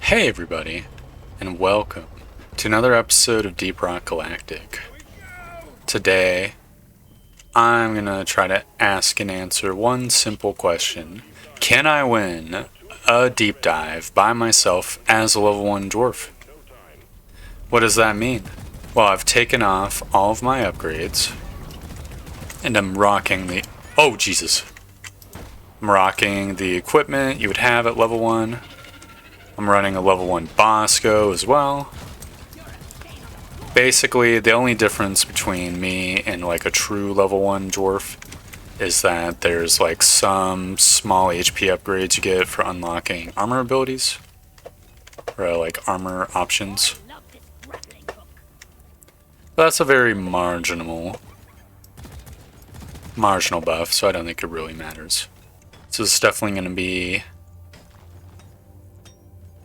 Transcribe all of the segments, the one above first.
Hey everybody, and welcome to another episode of Deep Rock Galactic. Today, I'm gonna try to ask and answer one simple question. Can I win a deep dive by myself as a level 1 dwarf? What does that mean? Well, I've taken off all of my upgrades, and I'm rocking the... Oh, Jesus. I'm rocking the equipment you would have at level 1. I'm running a level 1 Bosco as well. Basically, the only difference between me and like a true level 1 dwarf is that there's like some small HP upgrades you get for unlocking armor abilities. Or like armor options. But that's a very marginal buff, so I don't think it really matters. So this is definitely going to be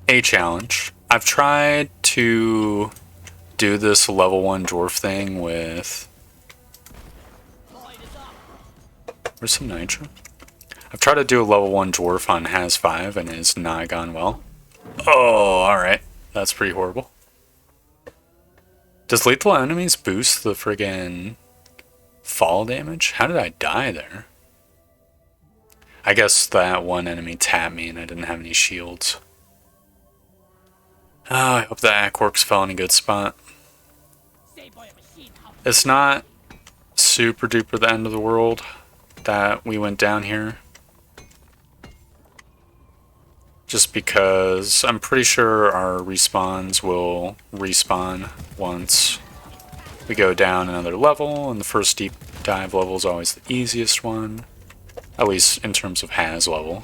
a challenge. I've tried to do this level 1 dwarf thing with... Where's some nitro? I've tried to do a level 1 dwarf on Has 5 and it's not gone well. Oh, alright. That's pretty horrible. Does lethal enemies boost the friggin' fall damage? How did I die there? I guess that one enemy tapped me and I didn't have any shields. Oh, I hope the Aquarks fell in a good spot. It's not super duper the end of the world that we went down here. Just because I'm pretty sure our respawns will respawn once we go down another level, and the first deep dive level is always the easiest one. At least in terms of Has level.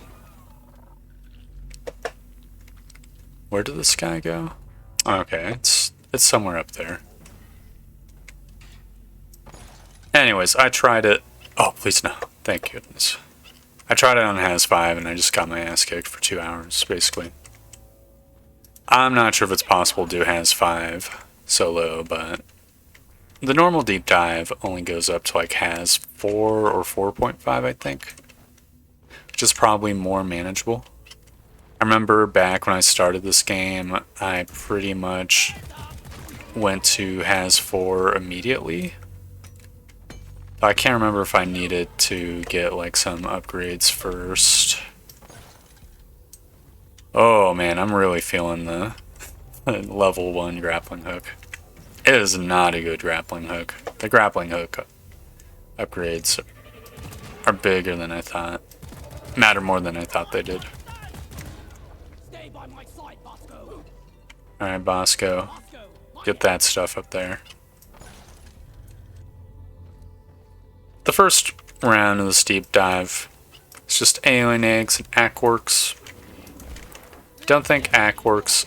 Where did this guy go? Okay, it's somewhere up there. Anyways, I tried it. Oh, please no. Thank goodness. I tried it on Has 5 and I just got my ass kicked for 2 hours, basically. I'm not sure if it's possible to do Has 5 solo, but the normal deep dive only goes up to like Has 4 or 4.5, I think. Which is probably more manageable. I remember back when I started this game, I pretty much went to Has 4 immediately. I can't remember if I needed to get like some upgrades first. Oh man, I'm really feeling the level 1 grappling hook. It is not a good grappling hook. The grappling hook upgrades are bigger than I thought. Matter more than I thought they did. Alright, Bosco. Get that stuff up there. The first round of this deep dive is just alien eggs and Aquarks. Don't think Aquarks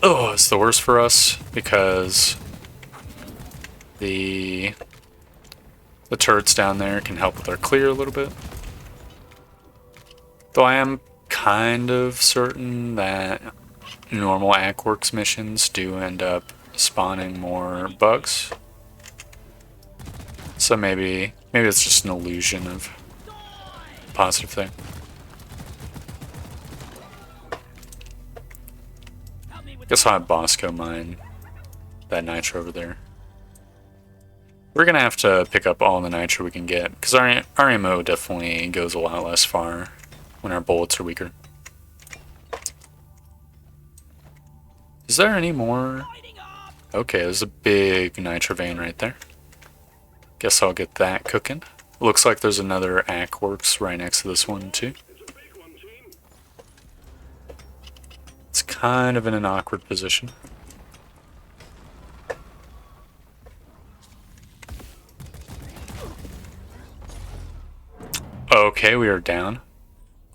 is the worst for us because the turrets down there can help with our clear a little bit. Though I am kind of certain that normal Aquarks missions do end up spawning more bugs. So maybe it's just an illusion of a positive thing. Guess I'll have Bosco mine that nitro over there. We're gonna have to pick up all the nitro we can get, because our ammo definitely goes a lot less far when our bullets are weaker. Is there any more? Okay, there's a big nitro vein right there. Guess I'll get that cooking. Looks like there's another Aquarks right next to this one too. It's kind of in an awkward position. Okay, we are down.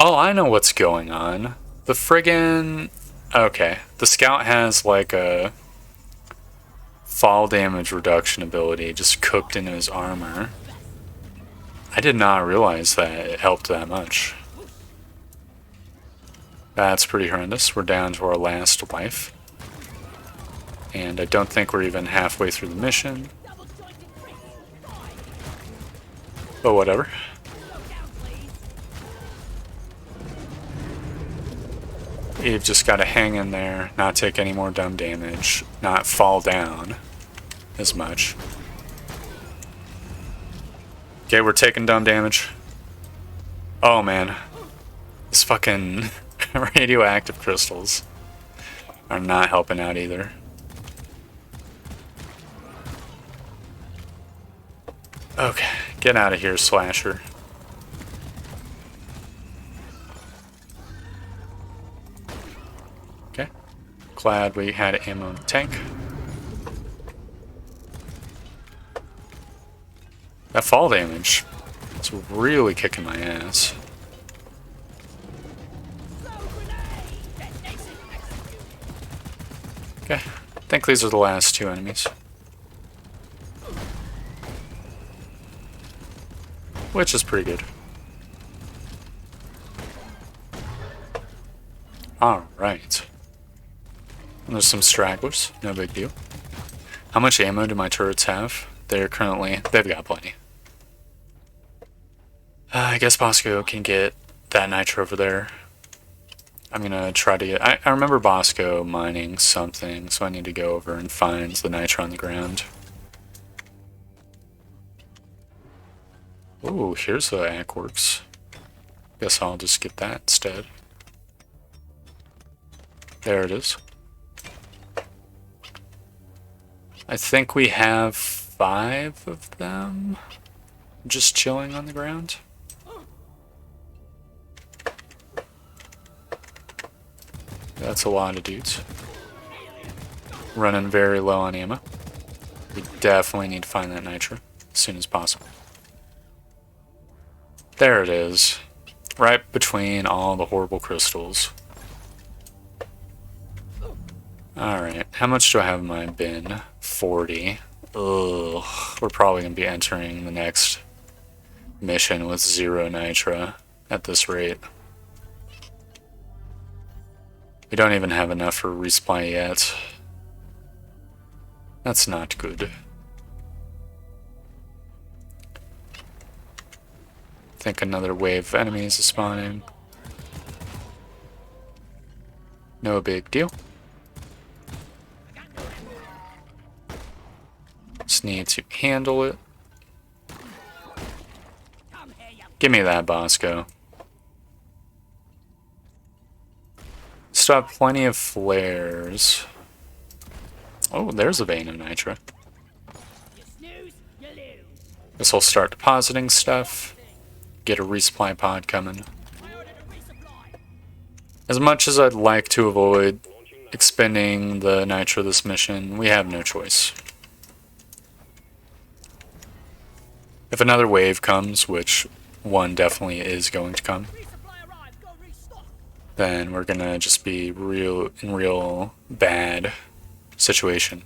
Oh, I know what's going on. The friggin... Okay, the scout has like a fall damage reduction ability just cooked into his armor. I did not realize that it helped that much. That's pretty horrendous. We're down to our last life. And I don't think we're even halfway through the mission. But whatever. We've just got to hang in there, not take any more dumb damage, not fall down as much. Okay, we're taking dumb damage. Oh man. These fucking radioactive crystals are not helping out either. Okay, get out of here, Slasher. Okay, glad we had ammo in the tank. That fall damage is really kicking my ass. Okay, I think these are the last two enemies. Which is pretty good. Alright. There's some stragglers, no big deal. How much ammo do my turrets have? They've got plenty. I guess Bosco can get that nitro over there. I'm gonna try to get... I remember Bosco mining something, so I need to go over and find the nitro on the ground. Ooh, here's the Aquarks. Guess I'll just get that instead. There it is. I think we have 5 of them just chilling on the ground. That's a lot of dudes. Running very low on ammo. We definitely need to find that nitro as soon as possible. There it is. Right between all the horrible crystals. Alright, how much do I have in my bin? 40. Ugh, we're probably going to be entering the next mission with 0 nitra at this rate. We don't even have enough for resupply yet. That's not good. I think another wave of enemies is spawning. No big deal. Just need to handle it. Give me that, Bosco. Still have plenty of flares. Oh, there's a vein of nitra. Guess I'll start depositing stuff. Get a resupply pod coming. As much as I'd like to avoid expending the nitro this mission, we have no choice. If another wave comes, which one definitely is going to come, then we're gonna just be in real bad situation.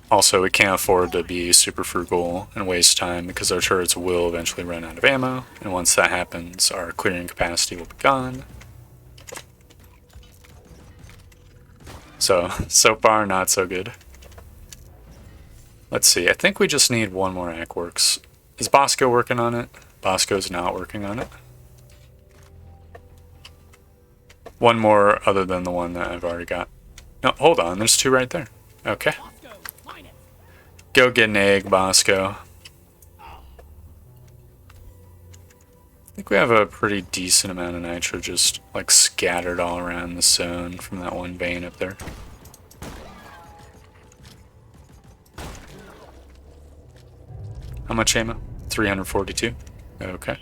Also, we can't afford to be super frugal and waste time because our turrets will eventually run out of ammo, and once that happens, our clearing capacity will be gone. So far, not so good. Let's see, I think we just need one more Aquarks. Is Bosco working on it? Bosco's not working on it. One more other than the one that I've already got. No, hold on, there's 2 right there. Okay. Go get an egg, Bosco. I think we have a pretty decent amount of nitro just like scattered all around the zone from that one vein up there. How much ammo? 342. Okay.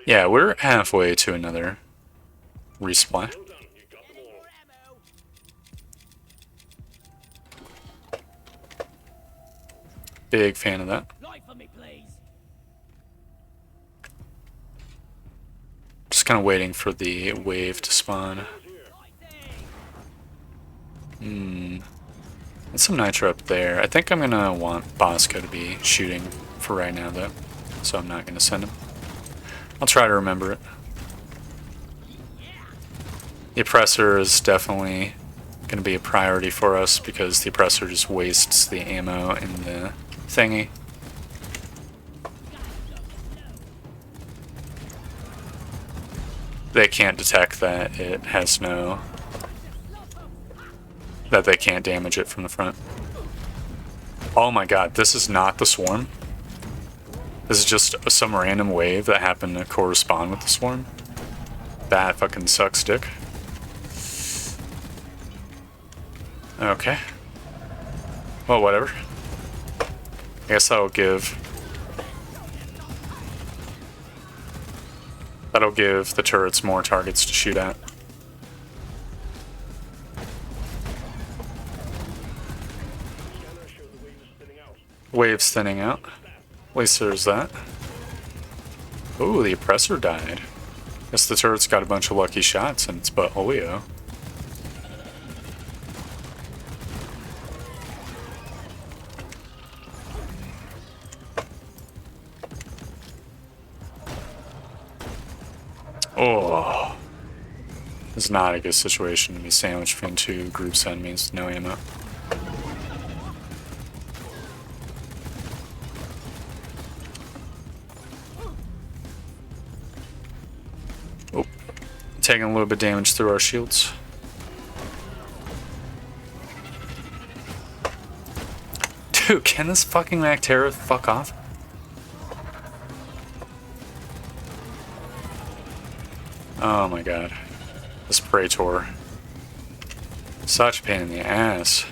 Yeah, we're halfway to another resupply. Big fan of that. Just kind of waiting for the wave to spawn. There's some nitro up there. I think I'm gonna want Bosco to be shooting for right now though, so I'm not gonna send him. I'll try to remember it. The oppressor is definitely gonna be a priority for us because the oppressor just wastes the ammo in the thingy. they can't detect that it has no... that they can't damage it from the front. Oh my god, this is not the swarm. This is just some random wave that happened to correspond with the swarm. That fucking sucks, dick. Okay. Well, whatever. I guess that'll give the turrets more targets to shoot at. Waves thinning out. At least there's that. Ooh, the oppressor died. Guess the turret's got a bunch of lucky shots and it's but Olio. Oh. This is not a good situation to be sandwiched between two groups of enemies with no ammo. Oh. Taking a little bit of damage through our shields. Dude, can this fucking Mactera fuck off? Oh my god. This Praetor. Such a pain in the ass.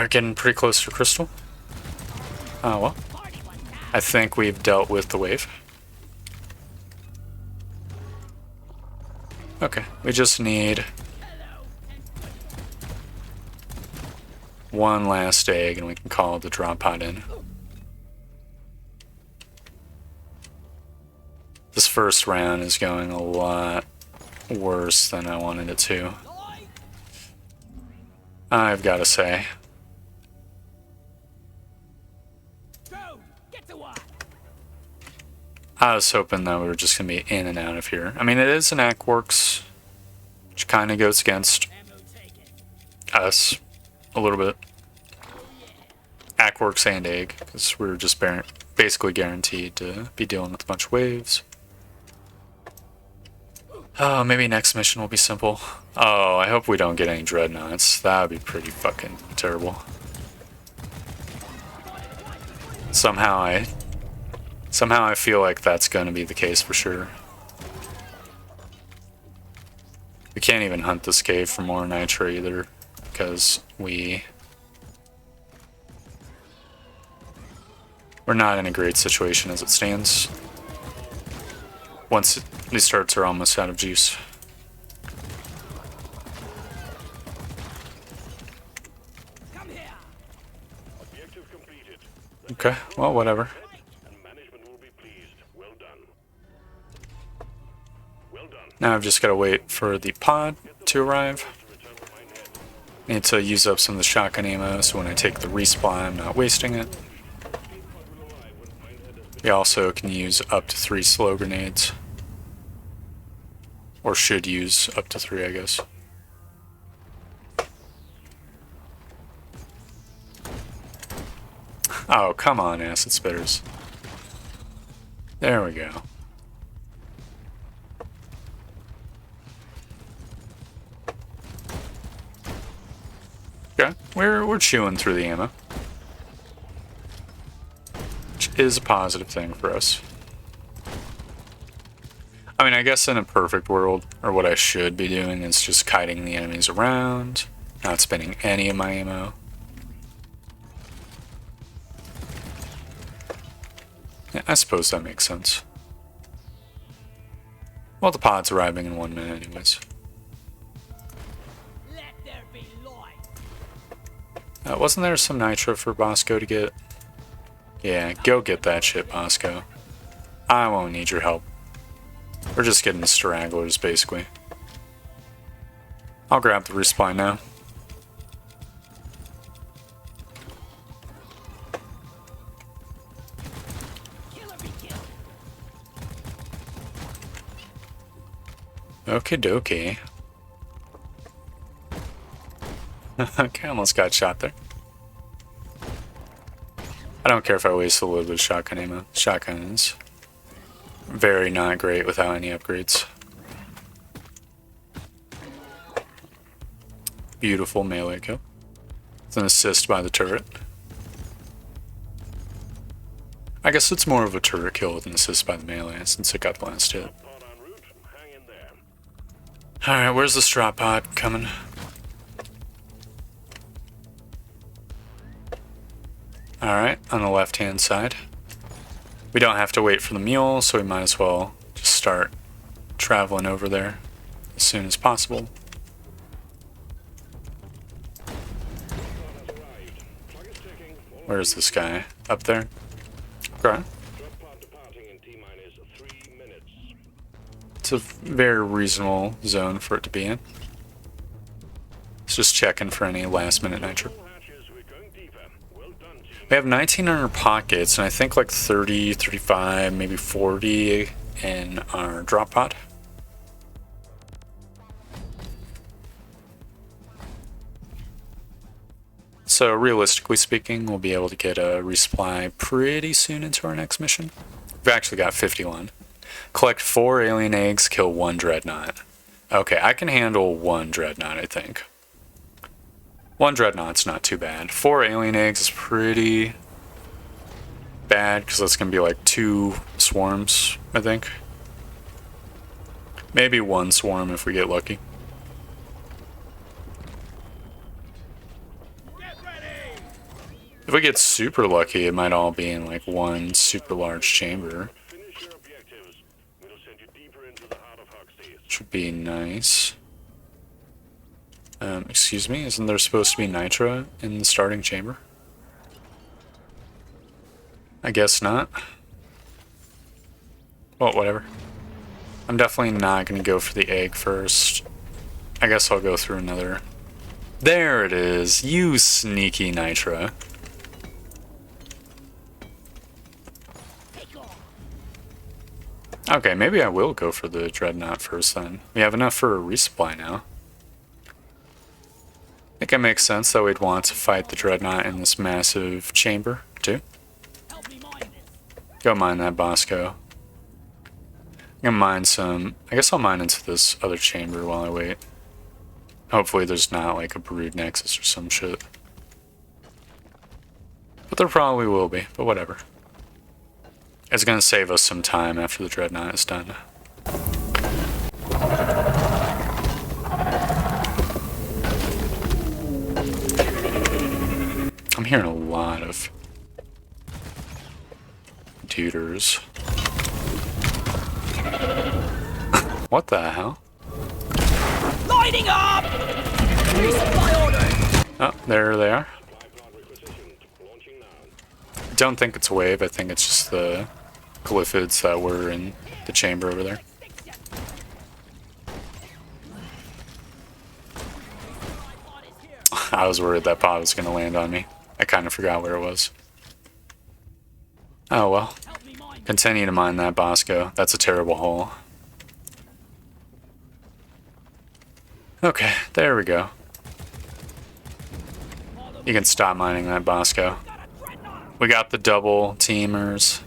Getting pretty close to Crystal. Oh well. I think we've dealt with the wave. Okay, we just need one last egg and we can call the drop pod in. This first round is going a lot worse than I wanted it to. I've got to say. I was hoping that we were just going to be in and out of here. I mean, it is an Aquarks, which kind of goes against us a little bit. Aquarks and egg, because we were just basically guaranteed to be dealing with a bunch of waves. Oh, maybe next mission will be simple. Oh, I hope we don't get any dreadnoughts. That would be pretty fucking terrible. Somehow I feel like that's going to be the case for sure. We can't even hunt this cave for more nitro either, because we're not in a great situation as it stands. Once these turrets are almost out of juice. Okay, well, whatever. Now I've just got to wait for the pod to arrive. Need to use up some of the shotgun ammo so when I take the resupply I'm not wasting it. We also can use up to 3 slow grenades. Or should use up to 3, I guess. Oh, come on, acid spitters. There we go. Okay, we're chewing through the ammo. Which is a positive thing for us. I mean, I guess in a perfect world, or what I should be doing is just kiting the enemies around, not spending any of my ammo. Yeah, I suppose that makes sense. Well, the pod's arriving in 1 minute anyways. Wasn't there some nitro for Bosco to get? Yeah, go get that shit, Bosco. I won't need your help. We're just getting the stragglers, basically. I'll grab the resupply now. Okie dokie. Okay, almost got shot there. I don't care if I waste a little bit of shotgun ammo. Shotgun is very not great without any upgrades. Beautiful melee kill. It's an assist by the turret. I guess it's more of a turret kill with an assist by the melee since it got the last hit. Alright, where's this drop pod coming? Alright, on the left hand side. We don't have to wait for the mule, so we might as well just start traveling over there as soon as possible. Where's this guy? Up there? Okay. It's a very reasonable zone for it to be in. It's just checking for any last minute nitro. We have 1,900 pockets, and I think like 30, 35, maybe 40 in our drop pod. So realistically speaking, we'll be able to get a resupply pretty soon into our next mission. We've actually got 51. Collect 4 alien eggs, kill 1 dreadnought. Okay, I can handle 1 dreadnought, I think. 1 dreadnought's not too bad. 4 alien eggs is pretty bad, because that's going to be like 2 swarms, I think. Maybe 1 swarm if we get lucky. If we get super lucky, it might all be in like 1 super large chamber. Should be nice. Excuse me, isn't there supposed to be nitra in the starting chamber? I guess not. Well, whatever. I'm definitely not going to go for the egg first. I guess I'll go through another. There it is, you sneaky nitra. Okay, maybe I will go for the dreadnought first then. We have enough for a resupply now. I think it makes sense that we'd want to fight the dreadnought in this massive chamber, too. Go mine that Bosco. I'm gonna mine some... I guess I'll mine into this other chamber while I wait. Hopefully there's not like a brood nexus or some shit. But there probably will be, but whatever. It's gonna save us some time after the dreadnought is done. I'm hearing a lot of duders. What the hell? Lighting up! Resupply order! Oh, there they are. Don't think it's a wave, I think it's just the glyphids that were in the chamber over there. I was worried that pod was going to land on me. I kind of forgot where it was. Oh well. Continue to mine that Bosco. That's a terrible hole. Okay, there we go. You can stop mining that Bosco. We got the double teamers.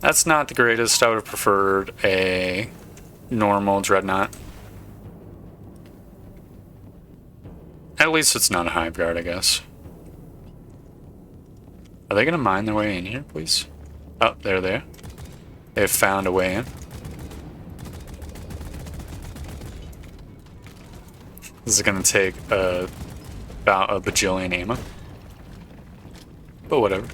That's not the greatest. I would have preferred a normal dreadnought. At least it's not a hive guard, I guess. Are they going to mine their way in here, please? Oh, there they are. They've found a way in. This is going to take about a bajillion ammo. But whatever.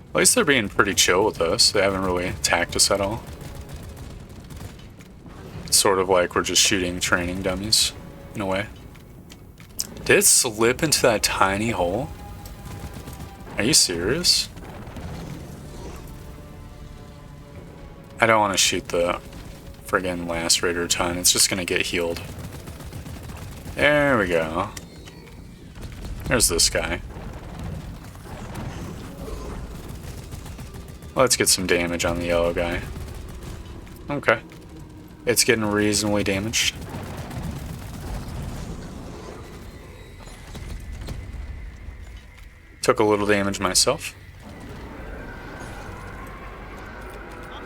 At least they're being pretty chill with us. They haven't really attacked us at all. It's sort of like we're just shooting training dummies, in a way. Did it slip into that tiny hole? Are you serious? I don't want to shoot the friggin' lacerator ton. It's just gonna get healed. There we go. There's this guy. Let's get some damage on the yellow guy. Okay. It's getting reasonably damaged. Took a little damage myself.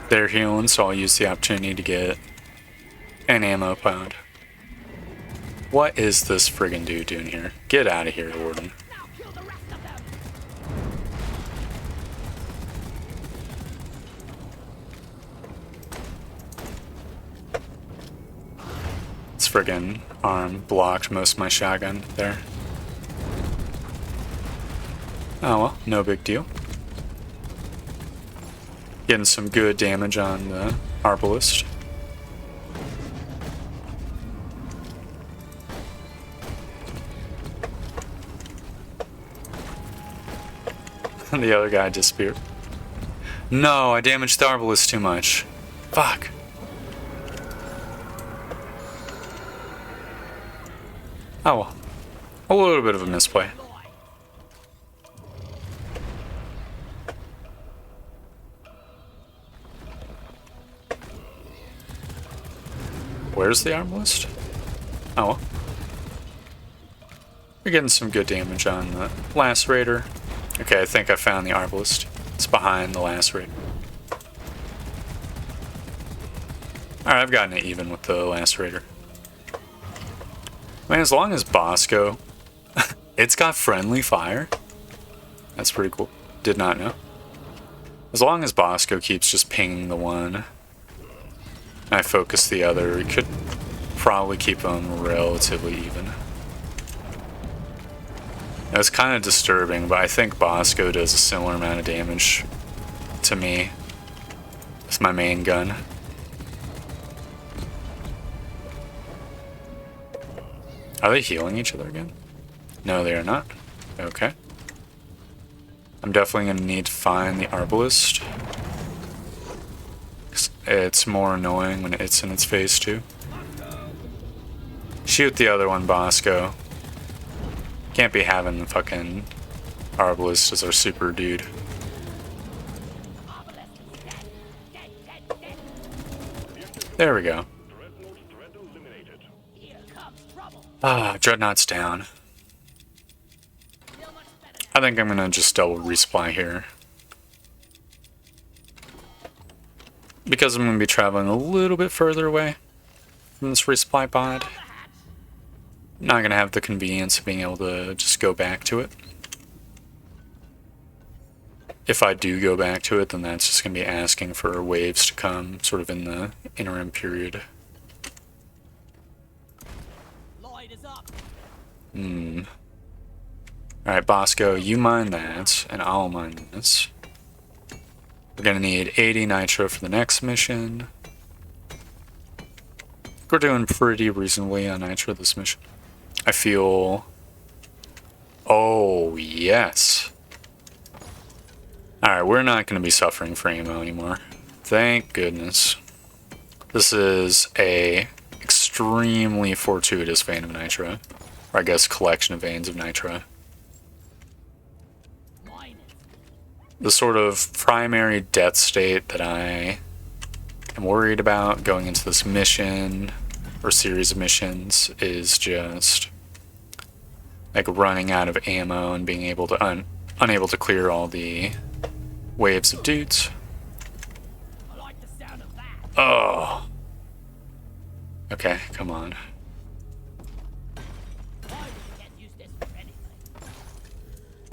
They're healing, so I'll use the opportunity to get an ammo pod. What is this friggin' dude doing here? Get out of here, Warden. Now kill the rest of them. This friggin' arm blocked most of my shotgun there. Oh well, no big deal. Getting some good damage on the arbalist. The other guy disappeared. No, I damaged the arbalist too much. Fuck. Oh well. A little bit of a misplay. Where's the arbalist? Oh well. We're getting some good damage on the lacerator. Okay, I think I found the arbalist. It's behind the lacerator. Alright, I've gotten it even with the lacerator. Man, as long as Bosco... it's got friendly fire? That's pretty cool. Did not know. As long as Bosco keeps just pinging the one, I focus the other, it could probably keep them relatively even. It's kind of disturbing, but I think Bosco does a similar amount of damage to me with my main gun. Are they healing each other again? No, they are not. Okay. I'm definitely going to need to find the arbalist. It's more annoying when it's in its face, too. Shoot the other one, Bosco. Can't be having the fucking arbalist as our super dude. There we go. Ah, Dreadnought's down. I think I'm gonna just double resupply here. Because I'm gonna be traveling a little bit further away from this resupply pod. Not gonna have the convenience of being able to just go back to it. If I do go back to it, then that's just gonna be asking for waves to come sort of in the interim period. Alright, Bosco, you mine that, and I'll mine this. We're gonna need 80 nitro for the next mission. We're doing pretty reasonably on nitro this mission. I feel... oh, yes. Alright, we're not gonna be suffering for ammo anymore. Thank goodness. This is a extremely fortuitous vein of nitro. Or I guess collection of veins of nitro. The sort of primary death state that I am worried about going into this mission or series of missions is just like running out of ammo and being able to unable to clear all the waves of dudes. Oh. Okay, come on.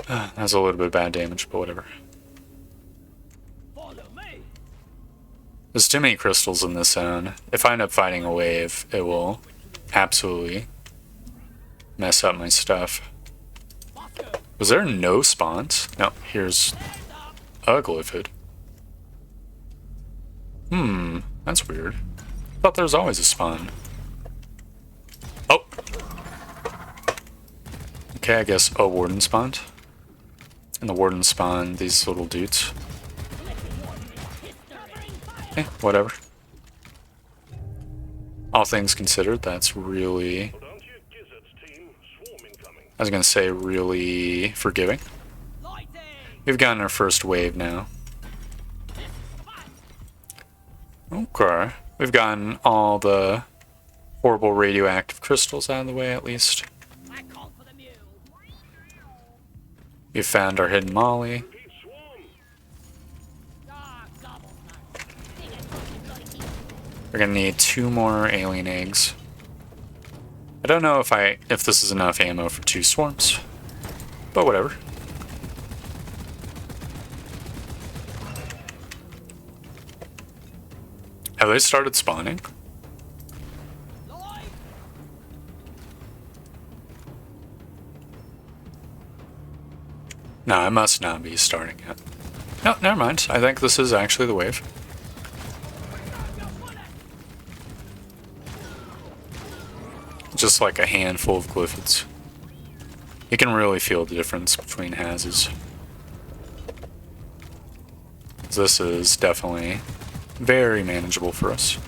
That was a little bit of bad damage, but whatever. There's too many crystals in this zone. If I end up fighting a wave, it will absolutely mess up my stuff. Was there no spawns? No, here's a glyphid. That's weird. I thought there was always a spawn. Oh! Okay, I guess a warden spawned. And the warden spawned these little dudes. Eh, whatever. All things considered, that's really... I was gonna say really forgiving. We've gotten our first wave now. Okay. We've gotten all the horrible radioactive crystals out of the way, at least. We found our hidden molly. We're gonna need 2 more alien eggs. I don't know if this is enough ammo for 2 swarms, but whatever. Have they started spawning? No, I must not be starting yet. No, never mind. I think this is actually the wave. Just like a handful of glyphids. You can really feel the difference between hazes. This is definitely very manageable for us.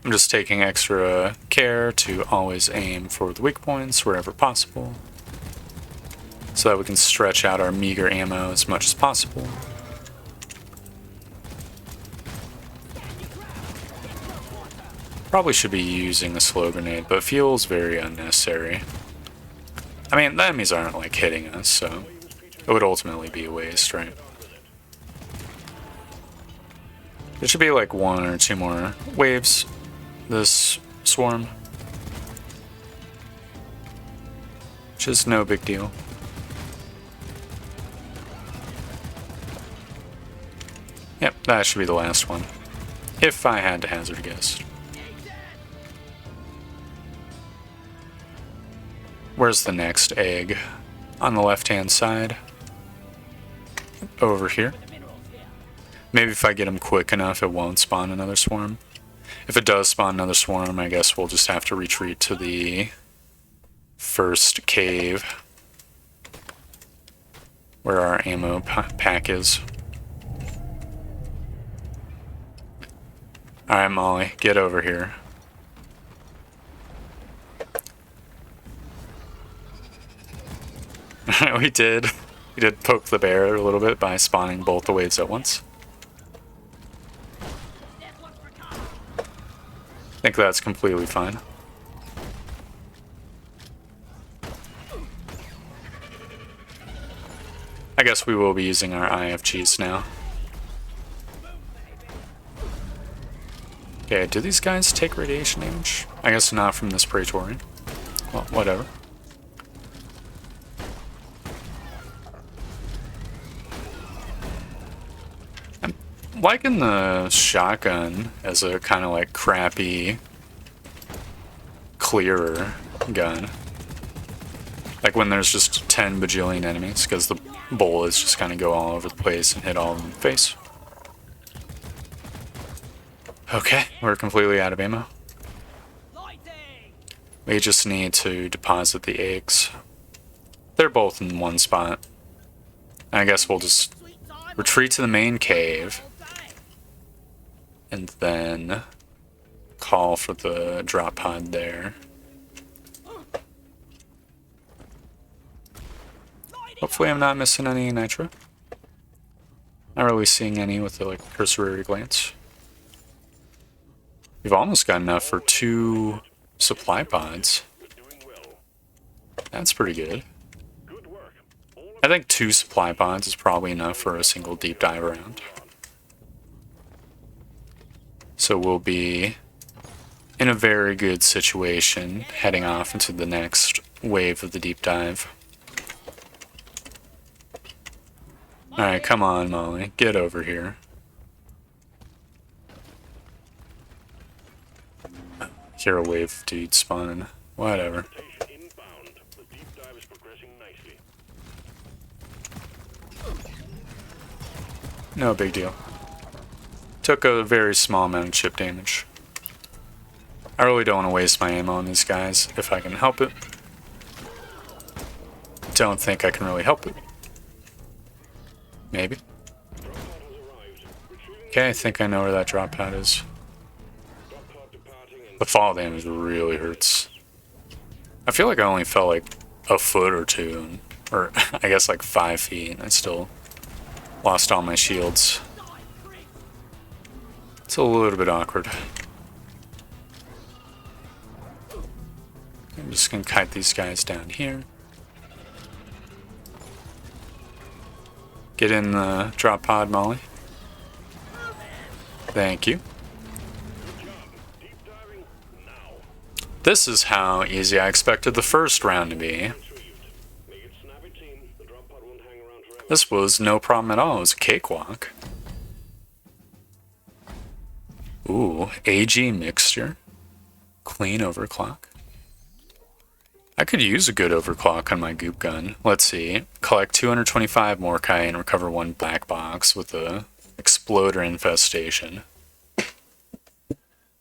I'm just taking extra care to always aim for the weak points wherever possible, so that we can stretch out our meager ammo as much as possible. Probably should be using a slow grenade, but feels very unnecessary. I mean, the enemies aren't like hitting us, so it would ultimately be a waste, right? There should be like 1 or 2 more waves this swarm, which is no big deal. Yep, that should be the last one, if I had to hazard a guess. Where's the next egg? On the left-hand side. Over here. Maybe if I get him quick enough, it won't spawn another swarm. If it does spawn another swarm, I guess we'll just have to retreat to the first cave where our ammo pack is. Alright, Molly, get over here. We did poke the bear a little bit by spawning both the waves at once. I think that's completely fine. I guess we will be using our IFGs now. Okay, do these guys take radiation damage? I guess not from this Praetorian. Well, whatever. I'm liking the shotgun as a kind of like crappy, clearer gun. Like when there's just 10 bajillion enemies, because the bullets just kind of go all over the place and hit all of them in the face. Okay, we're completely out of ammo. We just need to deposit the eggs. They're both in one spot. I guess we'll just retreat to the main cave and then call for the drop pod there. Hopefully I'm not missing any nitro. Not really seeing any with the like cursory glance. We've almost got enough for 2 supply pods. That's pretty good. I think 2 supply pods is probably enough for a single deep dive round. So we'll be in a very good situation heading off into the next wave of the deep dive. Alright, come on, Molly. Get over here. Hear a wave of dudes spawning. Whatever. No big deal. Took a very small amount of chip damage. I really don't want to waste my ammo on these guys if I can help it. Don't think I can really help it. Maybe. Okay, I think I know where that drop pad is. The fall damage really hurts. I feel like I only fell like a foot or 2, or I guess like 5 feet, and I still lost all my shields. It's a little bit awkward. I'm just gonna kite these guys down here. Get in the drop pod, Molly. Thank you. This is how easy I expected the first round to be. This was no problem at all. It was a cakewalk. Ooh, AG mixture. Clean overclock. I could use a good overclock on my goop gun. Let's see. Collect 225 Morkai and recover 1 black box with a exploder infestation.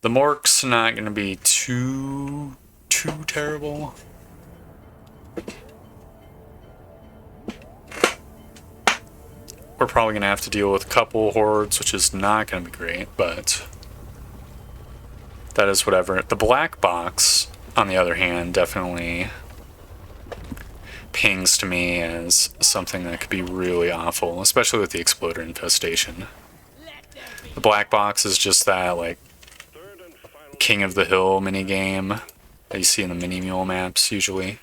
The Mork's not going to be too terrible. We're probably going to have to deal with a couple hordes, which is not going to be great, but that is whatever. The black box, on the other hand, definitely pings to me as something that could be really awful, especially with the exploder infestation. The black box is just that, like, King of the Hill minigame that you see in the mini mule maps usually.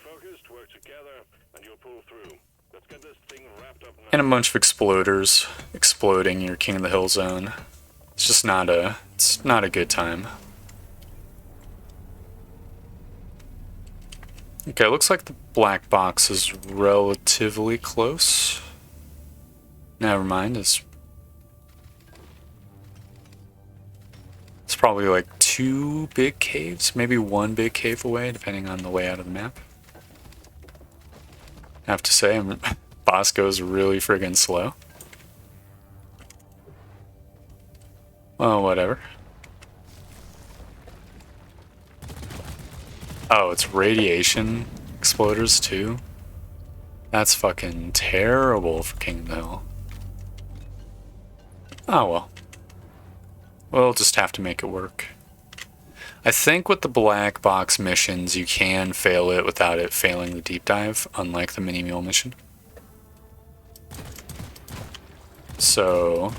And a bunch of exploders exploding your King of the Hill zone. It's just not a good time. Okay, looks like the black box is relatively close. Never mind, it's probably like 2 big caves, maybe 1 big cave away, depending on the layout of the map. I have to say, Bosco's really friggin' slow. Well, whatever. Oh, it's radiation exploders too? That's fucking terrible for King of the Hill. Oh well. We'll just have to make it work. I think with the black box missions, you can fail it without it failing the deep dive, unlike the mini mule mission. So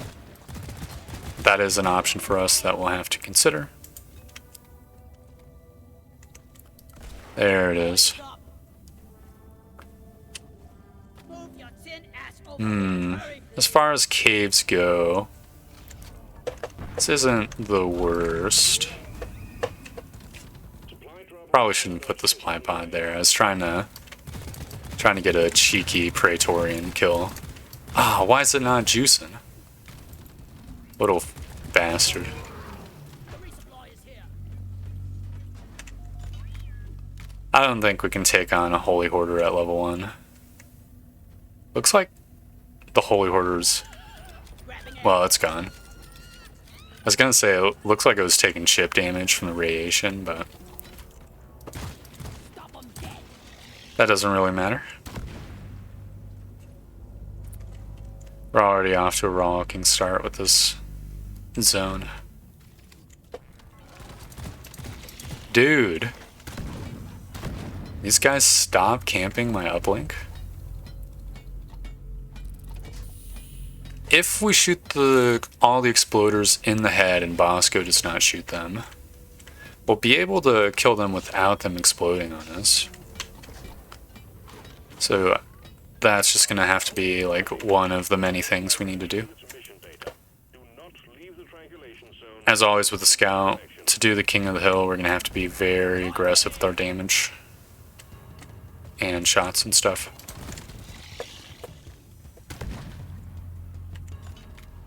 that is an option for us that we'll have to consider. There it is. As far as caves go, this isn't the worst. Probably shouldn't put the supply pod there. I was trying to get a cheeky Praetorian kill. Ah, why is it not juicing? Little bastard. I don't think we can take on a Holy Hoarder at level 1. Looks like the Holy Hoarder's... well, it's gone. I was gonna say, it looks like it was taking chip damage from the radiation, but that doesn't really matter. We're already off to a rollicking start with this zone. Dude! These guys stop camping my uplink? If we shoot all the exploders in the head and Bosco does not shoot them, we'll be able to kill them without them exploding on us. So that's just gonna have to be like one of the many things we need to do. As always with the scout, to do the King of the Hill, we're gonna have to be very aggressive with our damage and shots and stuff.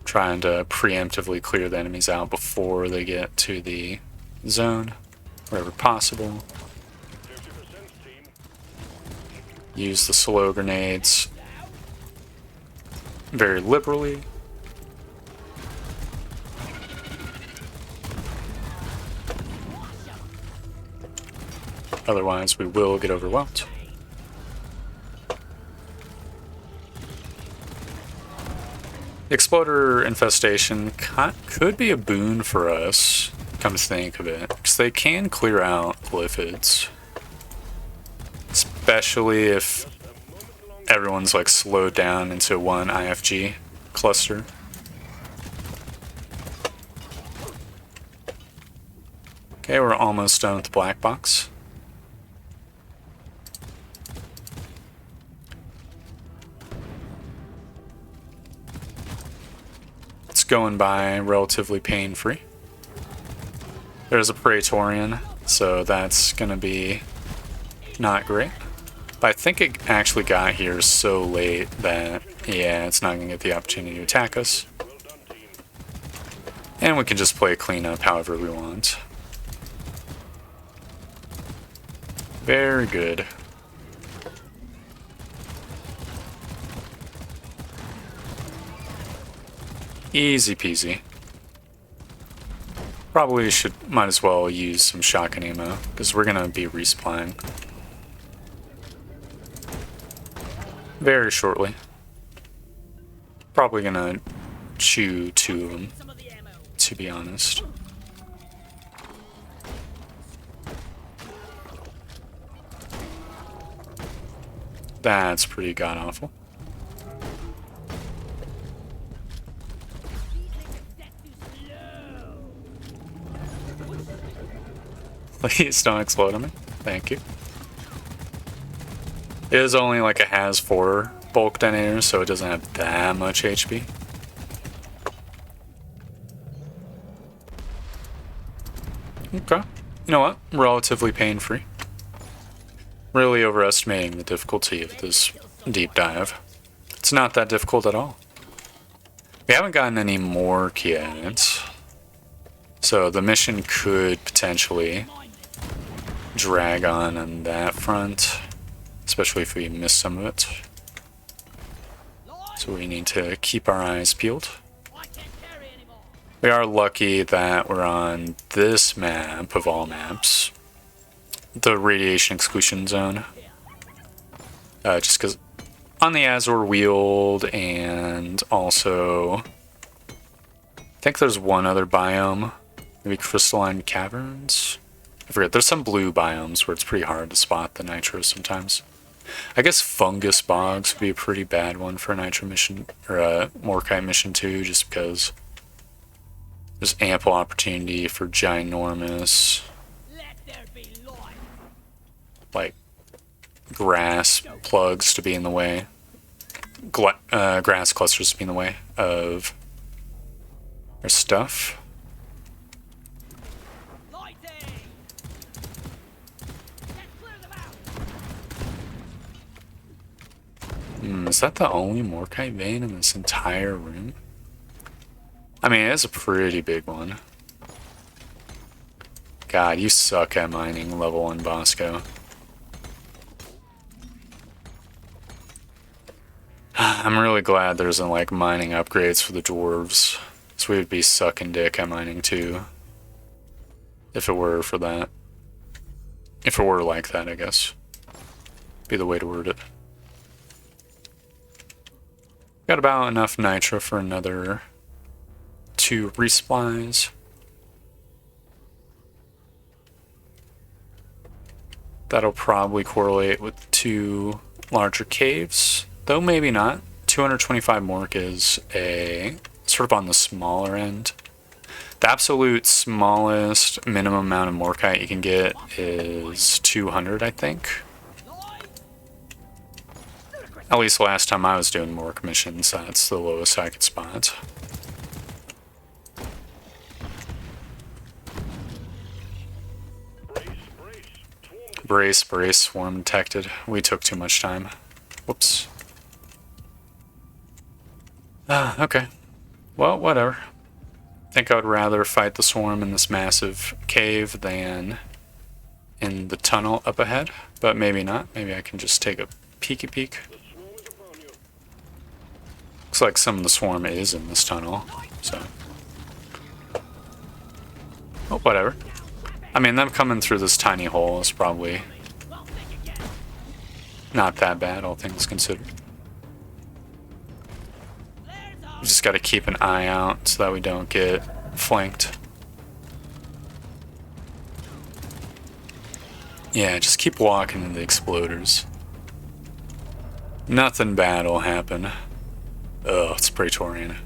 Trying to preemptively clear the enemies out before they get to the zone, wherever possible. Use the slow grenades very liberally. Otherwise, we will get overwhelmed. The exploder infestation could be a boon for us, come to think of it, because they can clear out glyphids. Especially if everyone's like slowed down into one IFG cluster. Okay, we're almost done with the black box. going by relatively pain-free. There's a Praetorian, so that's gonna be not great. But I think it actually got here so late that, yeah, it's not gonna get the opportunity to attack us. And we can just play cleanup however we want. Very good. Easy peasy. Probably might as well use some shotgun ammo, because we're gonna be resupplying very shortly. Probably gonna chew 2 of them, to be honest. That's pretty god-awful. Please don't explode on me. Thank you. It is only like a has 4 bulk detonator, so it doesn't have that much HP. Okay. You know what? Relatively pain-free. Really overestimating the difficulty of this deep dive. It's not that difficult at all. We haven't gotten any more yet, so the mission could potentially drag on that front, especially if we miss some of it. So we need to keep our eyes peeled. We are lucky that we're on this map of all maps, the radiation exclusion zone. Just because on the Azure Weald, and also I think there's one other biome, maybe crystalline caverns. I forget. There's some blue biomes where it's pretty hard to spot the nitro sometimes. I guess fungus bogs would be a pretty bad one for a nitro mission, or a Morkite mission too, just because there's ample opportunity for ginormous, like, grass plugs to be in the way, grass clusters to be in the way of our stuff. Is that the only Morkite vein in this entire room? I mean, it is a pretty big one. God, you suck at mining, level 1 Bosco. I'm really glad there isn't, like, mining upgrades for the dwarves. So we would be sucking dick at mining too. If it were for that. If it were like that, I guess. Be the way to word it. Got about enough nitro for another 2 resupplies. That'll probably correlate with 2 larger caves, though maybe not. 225 Mork is a sort of on the smaller end. The absolute smallest minimum amount of Morkite you can get is 200, I think. At least last time I was doing Mork missions, that's the lowest I could spot. Brace, brace, swarm detected. We took too much time. Whoops. Okay. Well, whatever. I think I would rather fight the swarm in this massive cave than in the tunnel up ahead, but maybe not. Maybe I can just take a peeky peek. Looks like some of the swarm is in this tunnel, so. Oh, whatever. I mean, them coming through this tiny hole is probably not that bad, all things considered. We just gotta keep an eye out so that we don't get flanked. Yeah, just keep walking into the exploders. Nothing bad will happen. Oh, it's Praetorian.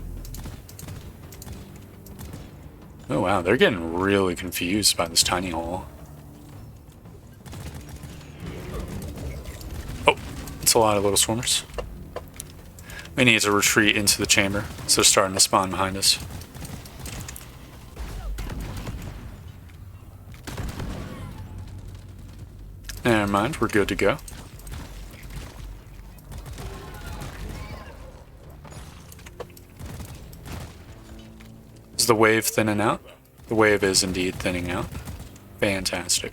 Oh wow, they're getting really confused by this tiny hole. Oh, it's a lot of little swimmers. We need to retreat into the chamber, so they're starting to spawn behind us. Never mind, we're good to go. Is the wave thinning out? The wave is indeed thinning out. Fantastic.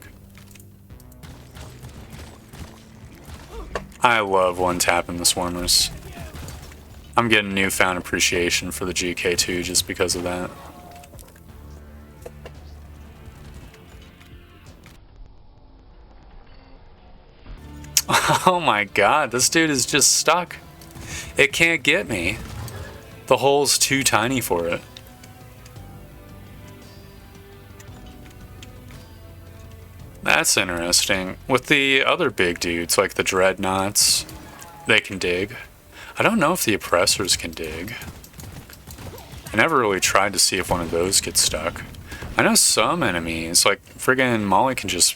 I love one-tapping the swarmers. I'm getting newfound appreciation for the GK2 just because of that. Oh my god, this dude is just stuck. It can't get me. The hole's too tiny for it. That's interesting. With the other big dudes, like the dreadnoughts, they can dig. I don't know if the oppressors can dig. I never really tried to see if one of those gets stuck. I know some enemies, like friggin' Molly, can just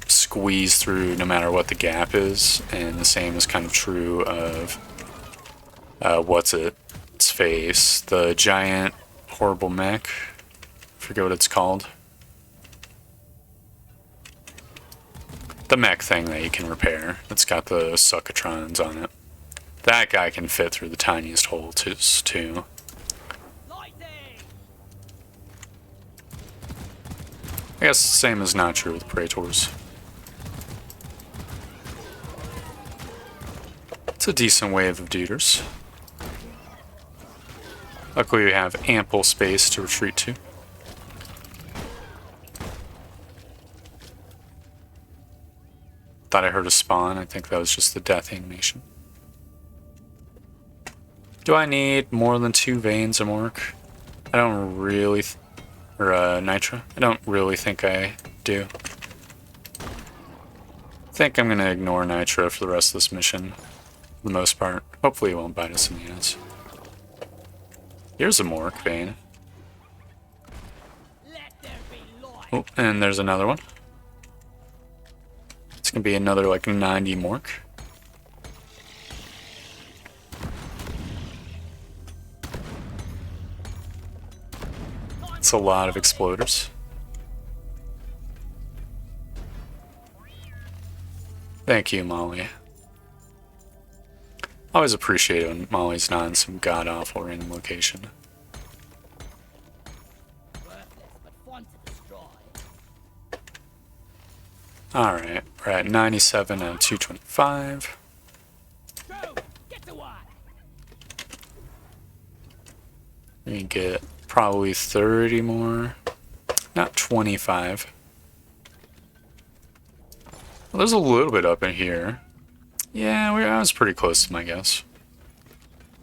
squeeze through no matter what the gap is, and the same is kind of true of what's its face, the giant horrible mech. I forget what it's called. The mech thing that you can repair. It's got the succatrons on it. That guy can fit through the tiniest hole too. I guess the same is not true with Praetors. It's a decent wave of duders. Luckily we have ample space to retreat to. Thought I heard a spawn. I think that was just the death animation. Do I need more than 2 veins of Mork? I don't really... or Nitra? I don't really think I do. I think I'm gonna ignore Nitra for the rest of this mission. For the most part. Hopefully it won't bite us in the ass. Here's a Mork vein. Oh, and there's another one. It's gonna be another like 90 Mork. It's a lot of exploders. Thank you, Molly. Always appreciate it when Molly's not in some god-awful random location. Alright, we're at 97 out of 225. We can get probably 30 more. Not 25. Well, there's a little bit up in here. Yeah, I was pretty close to my guess.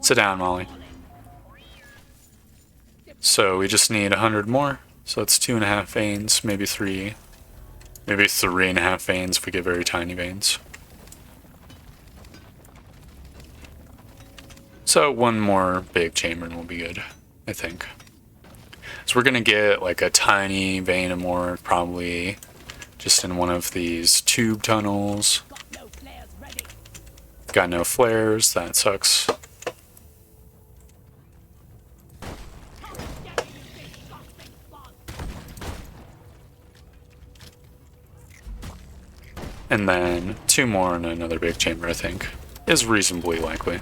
Sit down, Molly. So we just need 100 more. So that's 2.5 veins, maybe 3. Maybe 3.5 veins if we get very tiny veins. So one more big chamber and we'll be good, I think. So we're gonna get like a tiny vein of more, probably just in one of these tube tunnels. Got no flares, that sucks. And then 2 more in another big chamber, I think, is reasonably likely.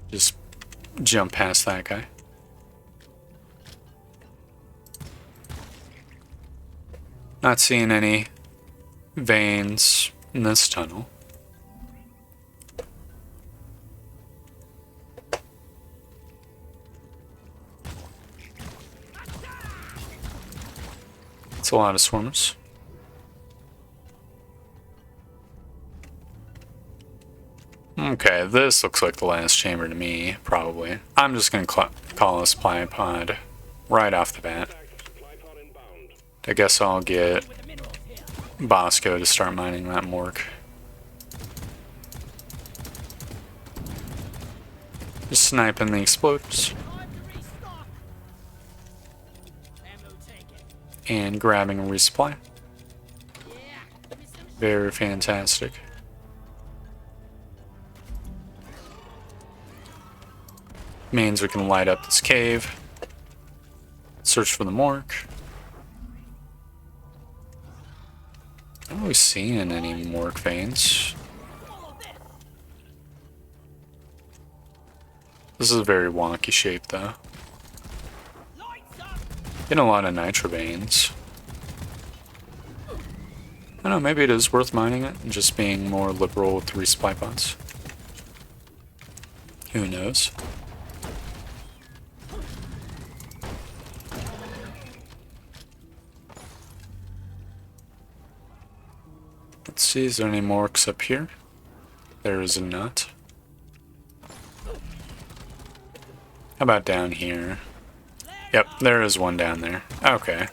Just jump past that guy. Not seeing any veins in this tunnel. It's a lot of swarmers. Okay, this looks like the last chamber to me, probably. I'm just going to call a supply pod right off the bat. I guess I'll get Bosco to start mining that Mork. Just sniping the exploders. And grabbing a resupply. Very fantastic. Means we can light up this cave. Search for the morgue. I don't really see any morgue veins. This is a very wonky shape, though. Getting a lot of nitro veins. I don't know, maybe it is worth mining it and just being more liberal with the resupply pods. Who knows? Let's see, is there any morgues up here? There is not. How about down here? Yep, there is one down there. Okay.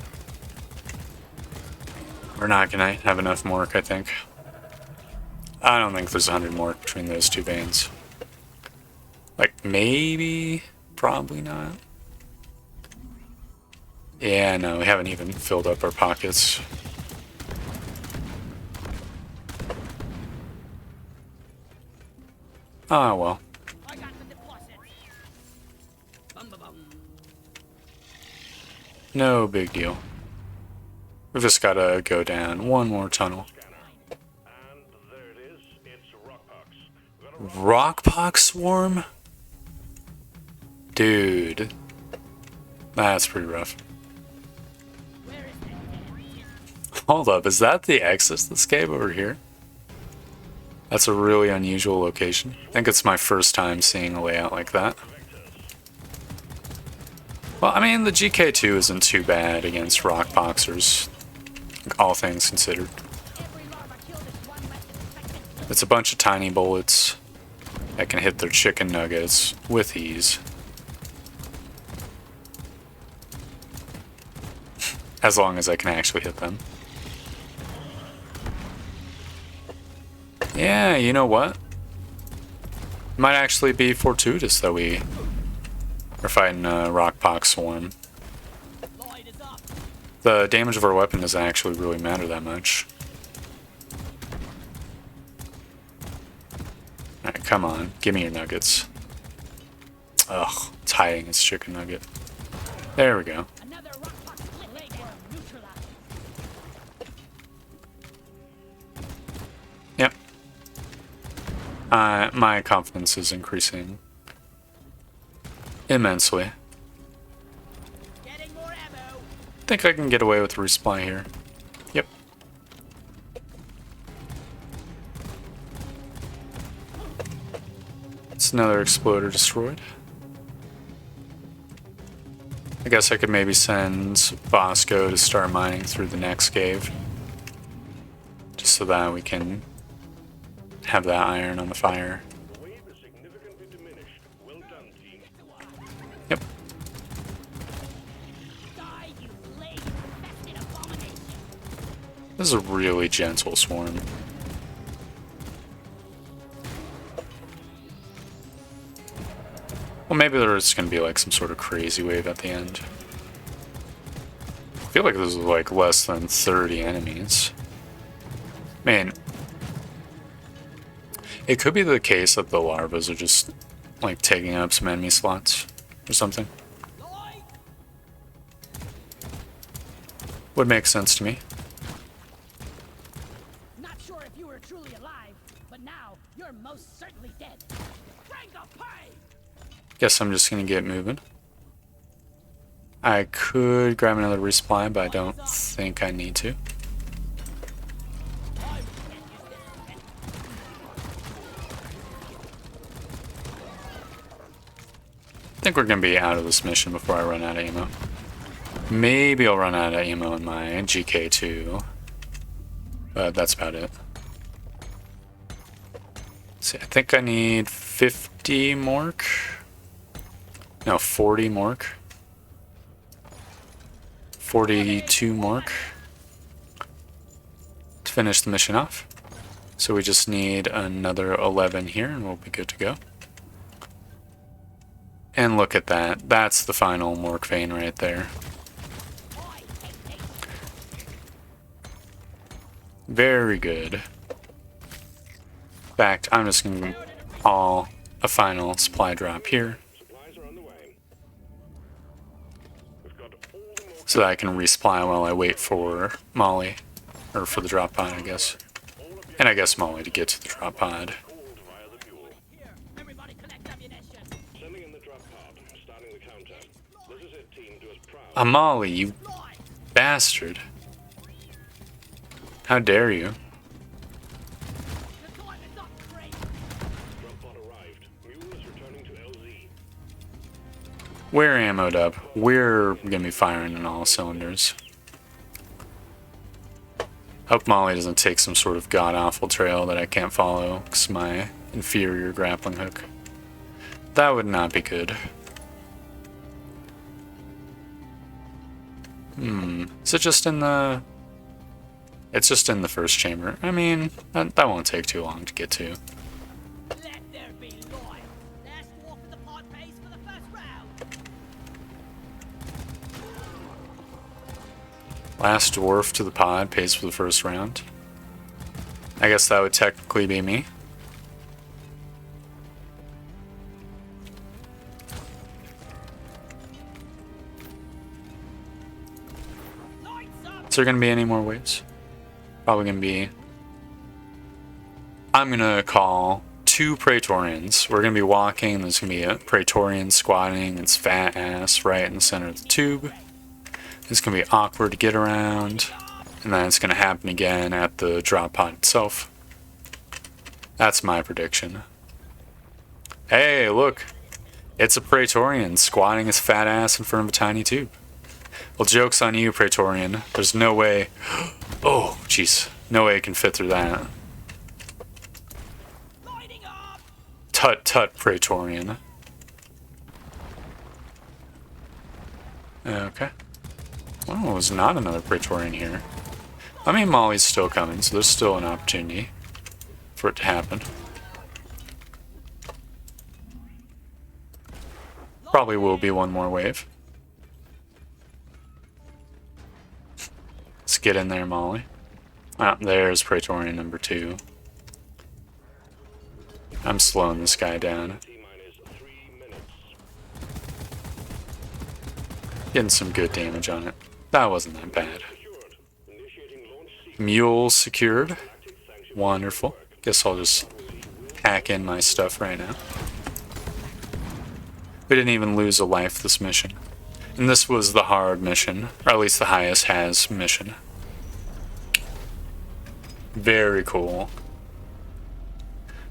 We're not gonna have enough morgue, I think. I don't think there's 100 morgue between those two veins. Like, maybe? Probably not. Yeah, no, we haven't even filled up our pockets. Ah, well. No big deal. We've just gotta go down one more tunnel. Rockpox swarm? Dude. That's pretty rough. Hold up, is that the exit to this cave over here? That's a really unusual location. I think it's my first time seeing a layout like that. Well, I mean, the GK2 isn't too bad against rockboxers, all things considered. It's a bunch of tiny bullets that can hit their chicken nuggets with ease. As long as I can actually hit them. Yeah, you know what? Might actually be fortuitous that we are fighting a Rockpox swarm. The damage of our weapon doesn't actually really matter that much. Alright, come on. Give me your nuggets. Ugh, it's hiding its chicken nugget. There we go. Yep. My confidence is increasing immensely. I think I can get away with resupply here. Yep. It's another exploder destroyed. I guess I could maybe send Bosco to start mining through the next cave. Just so that we can have that iron on the fire. Yep. This is a really gentle swarm. Well, maybe there's gonna be like some sort of crazy wave at the end. I feel like this is like less than 30 enemies. Man, it could be the case that the larvas are just like taking up some enemy slots or something. Would make sense to me. Not sure if you were truly alive, but now you're most certainly dead. Guess I'm just gonna get moving. I could grab another resupply, but I don't think I need to. I think we're gonna be out of this mission before I run out of ammo. Maybe I'll run out of ammo in my GK2, but that's about it. Let's see, I think I need 50 mork. No, 40 mork. 42 mork to finish the mission off. So we just need another 11 here and we'll be good to go. And look at that. That's the final mork vein right there. Very good. In fact, I'm just going to call a final supply drop here. So that I can resupply while I wait for Molly. Or for the drop pod, I guess. And I guess Molly to get to the drop pod. Molly, you bastard. How dare you? We're ammoed up. We're gonna be firing on all cylinders. Hope Molly doesn't take some sort of god-awful trail that I can't follow because my inferior grappling hook. That would not be good. Is it just in the... It's just in the first chamber. I mean, that won't take too long to get to. Let there be life. Last walk of the pod pays for the first round. Last dwarf to the pod pays for the first round. I guess that would technically be me. Is there going to be any more waves? Probably going to be... I'm going to call 2 Praetorians. We're going to be walking. There's going to be a Praetorian squatting its fat ass right in the center of the tube. It's going to be awkward to get around. And then it's going to happen again at the drop pod itself. That's my prediction. Hey, look. It's a Praetorian squatting his fat ass in front of a tiny tube. Well, joke's on you, Praetorian. There's no way... Oh, jeez. No way it can fit through that. Tut tut, Praetorian. Okay. Well, there's not another Praetorian here. I mean, Molly's still coming, so there's still an opportunity for it to happen. Probably will be one more wave. Let's get in there, Molly. Ah, there's Praetorian number 2. I'm slowing this guy down. Getting some good damage on it. That wasn't that bad. Mule secured. Wonderful. Guess I'll just hack in my stuff right now. We didn't even lose a life this mission. And this was the hard mission, or at least the highest has mission. Very cool.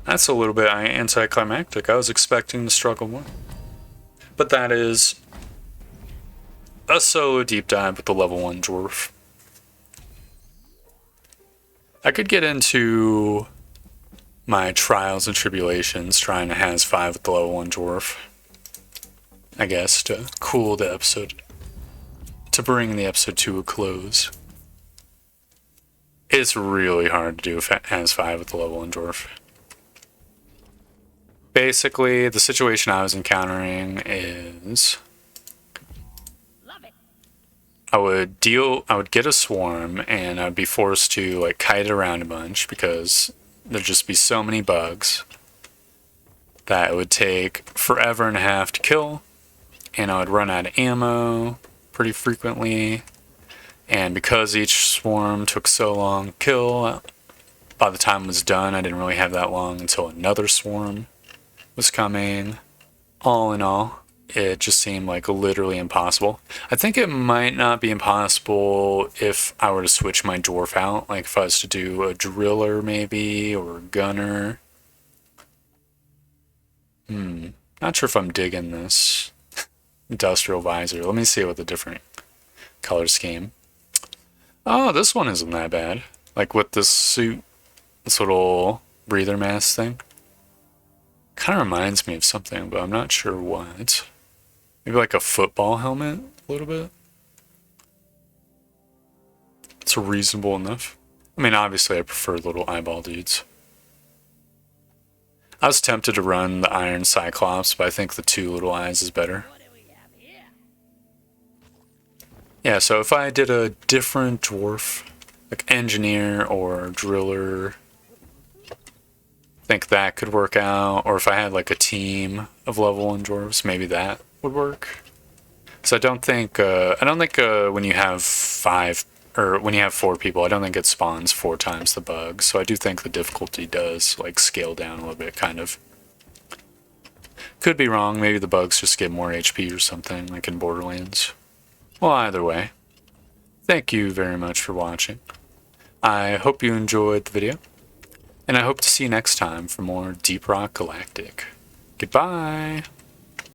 That's a little bit anticlimactic. I was expecting to struggle more. But that is a solo deep dive with the level 1 dwarf. I could get into my trials and tribulations trying to has 5 with the level 1 dwarf. I guess, to cool the episode. To bring the episode to a close. It's really hard to do as 5 with the level 1 dwarf. Basically, the situation I was encountering is... I would get a swarm, and I'd be forced to like kite it around a bunch because there'd just be so many bugs that it would take forever and a half to kill, and I would run out of ammo pretty frequently, and because each swarm took so long to kill, by the time it was done, I didn't really have that long until another swarm was coming. All in all, it just seemed like literally impossible. I think it might not be impossible if I were to switch my dwarf out, like if I was to do a driller maybe, or a gunner. Not sure if I'm digging this industrial visor. Let me see what the different color scheme. Oh, this one isn't that bad. Like with this suit, this little breather mask thing. Kind of reminds me of something, but I'm not sure what. Maybe like a football helmet, a little bit. It's reasonable enough. I mean, obviously I prefer little eyeball dudes. I was tempted to run the Iron Cyclops, but I think the 2 little eyes is better. Yeah, so if I did a different dwarf, like engineer or driller. Think that could work out, or if I had like a team of level 1 dwarves, maybe that would work. So I don't think when you have 5 or when you have 4 people, I don't think it spawns 4 times the bugs. So I do think the difficulty does like scale down a little bit, kind of. Could be wrong. Maybe the bugs just get more HP or something, like in Borderlands. Well, either way, thank you very much for watching. I hope you enjoyed the video. And I hope to see you next time for more Deep Rock Galactic. Goodbye!